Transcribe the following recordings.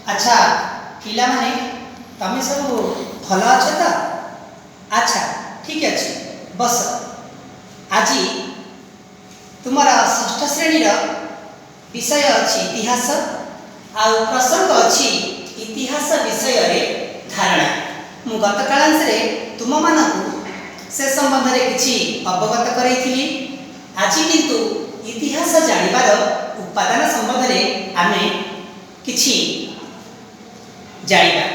अच्छा पिला माने तमे सब भल अछ त? अच्छा ठीक अच्छे बस। आज तुमर षष्ठ श्रेणी विषय अच्छी इतिहास आ प्रसंग अच्छी इतिहास विषय रे धारणा। मु गत कालांश तुम मानकु से संबंध रे किछि अवगत करैथिली। आज किंतु इतिहास जानिबार उपादान संबंध रे आमे किछि जानिबा।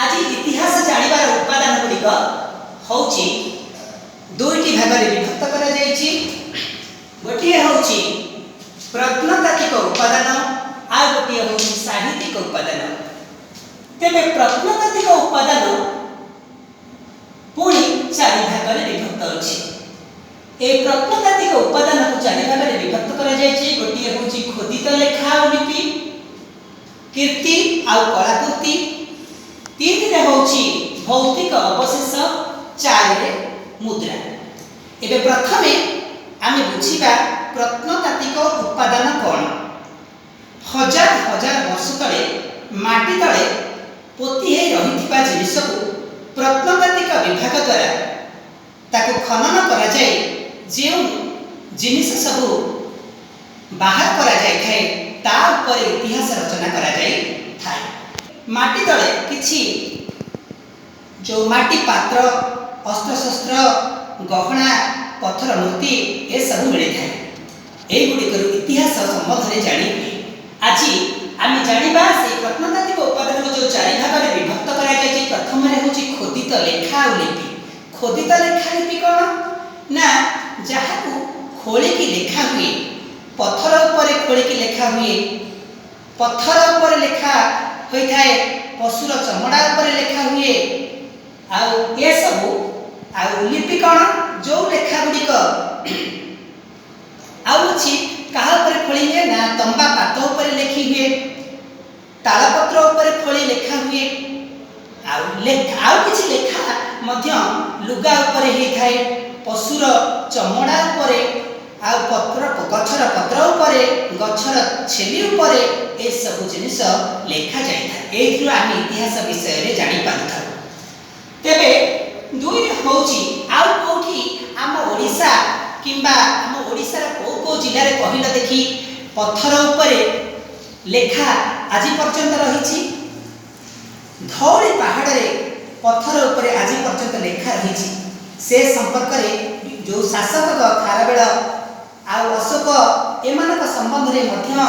आज इतिहास जानिबार उपादान गुड़िक हौची दुईटी भाग रे विभक्त करा जायछि। गोटिए हौची प्रत्नतात्विक उपादान आ गोटिए हौची साहित्यिक उपादान। तेबे प्रत्नतात्विक उपादान पुणी चारि भाग रे विभक्त अछि। ए प्रत्नतात्विक उपादान को चारि भाग रे विभक्त करा जायछि। गोटिए हौची खोदित लेखा और लिपि, कीर्ति आ कलाकृति, तीन रे हौची भौतिक अवशेष, चार रे मुद्रा। एबे प्रथमे आमे बुझिबा प्रत्नतात्विक उपादान कोन। हजार हजार वर्ष तले माटी तले पोती हे रहिथिबा जिनिस को प्रत्नतात्विक विभाग द्वारा ताको खनन करा जाय। जे जिनिस सब बाहर करा जाय थाए ता ऊपर इतिहास रचना करा जाय थाए। माटी तले किछि जो माटी पात्र, अस्त्र शस्त्र, गहना, पत्थर मूर्ति ए सब मिले थाए। ए गुडी करू इतिहास संबंध रे जानि आज आमे जानिबा से प्रत्नतात्विक उपादान को जो चारि भाग रे विभक्त करा जाय छै। प्रथम रे होछि खोदित लेखा और लिपि। खोदित लेखा लिपि कोन ना जहा को खोली की लेखा हुए, पत्थर ऊपर खोली की लेखा हुए, पत्थर ऊपर लेखा होई थाए, पशुर चमड़ा ऊपर लेखा हुए। आउ ये सब आउ लिपि कोन जो लेखा गुडी को आउ अछि कहा ऊपर खोली हुए ना तंबा पात ऊपर लेखी हुए, तालपत्र ऊपर खोली लेखा हुए। आउ किछि लेखा मध्य लुगा ऊपर हे थाए, पशुर चमड़ा ऊपर आउ पत्र गछर पत्र ऊपर, गछर छेली ऊपर ए सब जिनिस लेखा जाय था। एथु आमे इतिहास विषय रे जानि पारथौ। तेबे दुई होची आउ कोठी आम ओडिसा किंबा आम ओडिसा रा को जिल्ला रे कहिला देखि पत्थर ऊपर लेखा आज पर्यंत रहिछि। धौली पहाड़ रे पत्थर ऊपर आज पर्यंत लेखा रहिछि। से संपर्क रे जो शासक खारबेल आ अशोक एमानक संबंध रे मध्य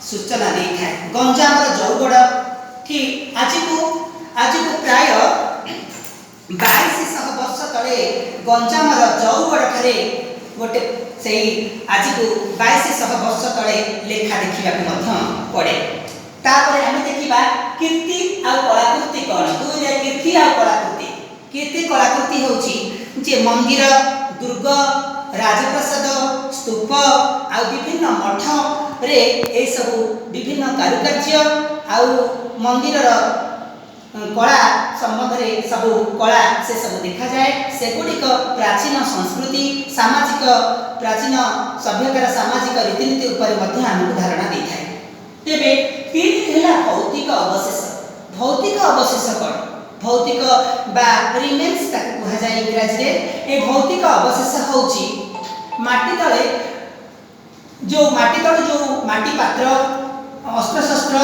सूचना दे थाए। गंजाम जौगड़ ठीक आज को प्राय 2200 वर्ष तले गंजाम जौगड़ ठारे गोटे से आज को 2200 वर्ष तले लेखा देखा मध्य पड़े। तापर आमे देखिबा कीर्ति आ कलाकृति कोन। दुई रे कीर्ति आ कलाकृति। कीर्ति कलाकृति होची जे मंदिर, दुर्ग, राजप्रसाद, स्तूप आ विभिन्न मठ रे ए सब विभिन्न कारुकार्य आ मंदिर कला संबंध रे सब कला से सब देखा जाए। से गुडिक प्राचीन संस्कृति, सामाजिक प्राचीन सभ्यतार सामाजिक रीतिनीति ऊपर मध्य हमको धारणा दे थाए। तेबे तीन हेला भौतिक अवशेष। भौतिक अवशेष कोन? भौतिक बा रिमेन्स ताके कहा जाय इंग्रजी रे। ए भौतिक अवशेष होची माटी तले जो माटी पात्र, अस्त्र शस्त्र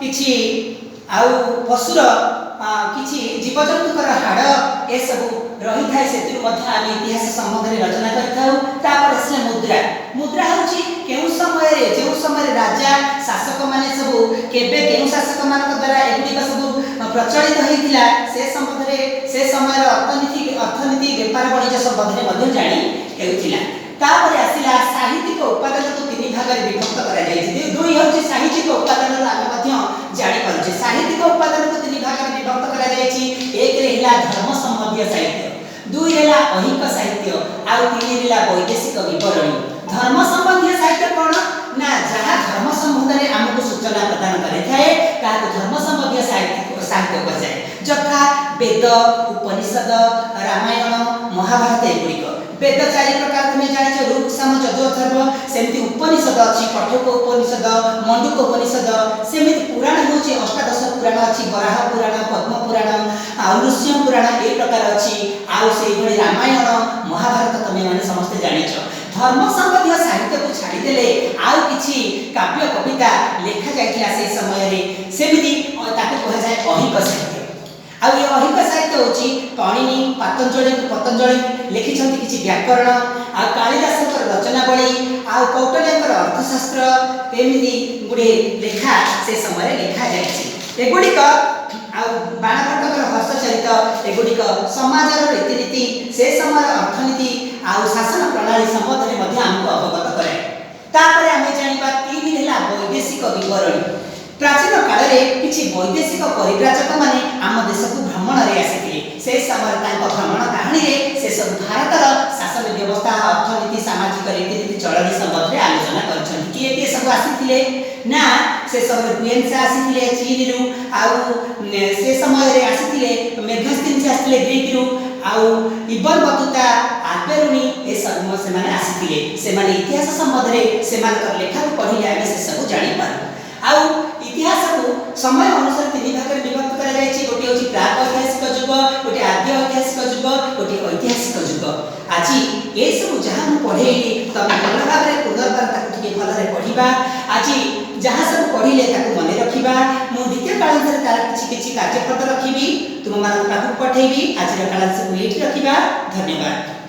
किछि आउ पशुर किछि जीवजंतुकर हाड़ ए सब रही थाए। सेति मध्य आमे इतिहास संबंध रे रचना करथाउ। तापर असले मुद्रा। मुद्रा होची केउ समय राजा शासक माने सब केबे केउ शासक मानक द्वारा एगुडी सब प्रचलित होइतिला से संबंध रे से समय अर्थनीति व्यापार वाणिज्य संबंध रे मध्य जानि हेउतिला। तापर आसिला साहित्यिक उपादान को तीन भाग रे विभक्त करा जाय। दुई होची साहित्यिक उपादान आमे मध्य जानि पारुछे। साहित्यिक उपादान को तीन भाग रे विभक्त करा जायछि। एक रे हिला धर्म संबंधी साहित्य, दुई हेला अहिंक साहित्य आ तीन हेला वैदेशिक विवरणी। धर्म संबंधी साहित्य कोन ना जहा धर्म संबंध रे हमको सूचना प्रदान करे थाए ताको धर्म संबंधी साहित्य कहा जाय। जथा वेद, उपनिषद, रामायण, महाभारत एगुड़िक। वेद चारि प्रकार तुम जानिछ ऋक्, साम, जो अथर्व सेमती उपनिषद अछि कठोक उपनिषद मंडूक उपनिषद सेमती पुराण होची अष्टादश पुराण अछि वराह पुराण पद्म पुराण नृसिंह पुराण ए प्रकार अछि आ सेहि भली रामायण महाभारत तमे माने समस्त जानिछ धर्म संबंधी साहित्य को छाड़ी देले आउ किछि काव्य कविता लेखा जायतिला से समय रे सेमती ताके कहा जाय अहिक साहित्य आ ये अहिक साहित्य होची पाणिनि पतंजलि लिखिछंती किछि व्याकरण आ कालिदासकर रचनावली आ कौटिल्यकर अर्थशास्त्र एमिति गुडे लेखा से समय लेखा जायछि एगुडिक आ बाणभट्टकर हस्तचरित एगुडिक समाजर रीतिनीति से समय अर्थनीति आ शासन प्रणाली संबंध में हमको अवगत करे तापर आमे जानिबा तीन हेला वैदेशिक विवरण प्राचीन काल रे किछि वैदेशिक परिव्राजक माने आम देश को भ्रमण रे आसीथिले से समय तांको भ्रमण कहानी रे से सब भारतर शासन व्यवस्था अर्थनीति सामाजिक रीतिनीति चलनी संबंध रे आलोचना करछन किए के सब आसीथिले ना से सब गुयेन से आसीथिले चीन रु आ से समय रे आसीथिले मेघस्तीन से आसीथिले ग्रीक रु आ इबन बतुता आल्बेरुनी ए सब से माने आसीथिले से माने इतिहास संबंध रे से मानकर लेखा को पढिले आमे से सब जानि पारू आ इतिहास को समय अनुसार तीन भाग में विभक्त करा जायछि गोटे होछि प्राक ऐतिहासिक युग गोटे आद्य ऐतिहासिक युग गोटे ऐतिहासिक युग आज ए सब जहां हम पढेली तब भल भाव रे पुनर्बार ताकु टिके भल रे पढिबा आज जहां सब पढिले ताकु मने रखिबा मु द्वितीय कालांतर तार किछि कार्यपत्र रखिबी तुम मान पाखु पठेबी आज रे कालांतर को एठी रखिबा धन्यवाद।